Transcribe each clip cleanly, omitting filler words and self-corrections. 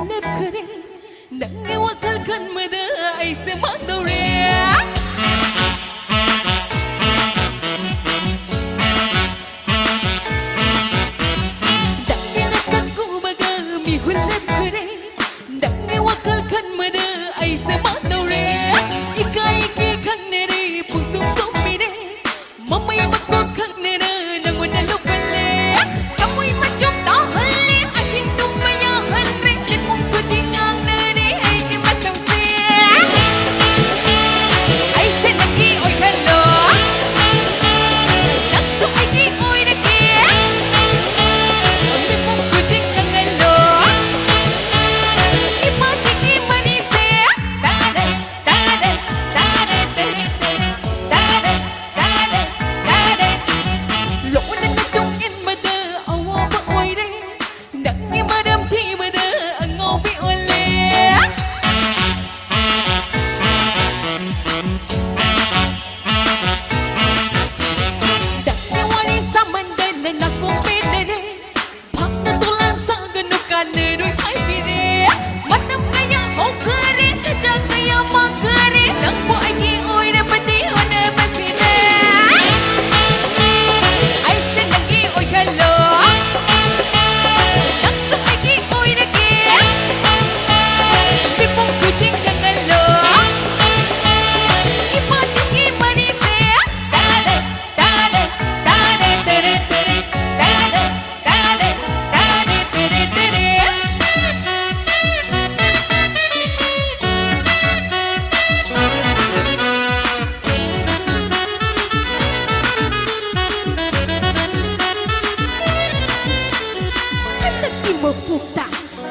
ꯂꯦꯞꯈꯔꯦ ꯅꯪꯒꯤ ꯋꯥꯈꯜ ꯈꯟꯕꯗ ꯑꯩꯁꯦ ꯃꯥꯡꯗꯧꯔꯦ ꯅꯪꯒꯤ ꯅꯁꯛ ꯎꯕꯒ ꯃꯤꯍꯨꯜ ꯂꯦꯞꯈꯔꯦ ꯅꯪꯒꯤ ꯋꯥꯈꯜ ꯈꯟꯕꯗ ꯑꯩꯁꯦ ꯃꯥꯡꯗꯧꯔꯦ 이까이기 강내를 풍속 솜미래 맘의 막고 강내를 낭원에 높을래 영원히만 좀 떠할래 아직 눈마야 할래 내 몸부디 강내를 에게 맞춰세 아이세 나기 오이할로 낙소 아기 오이르게 내 몸부디 강할로 이마디기 마니세 따래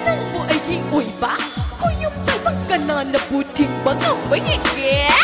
Nangbo ay di oy ba? Kuyong sabang ka na nabuting bangang bayigit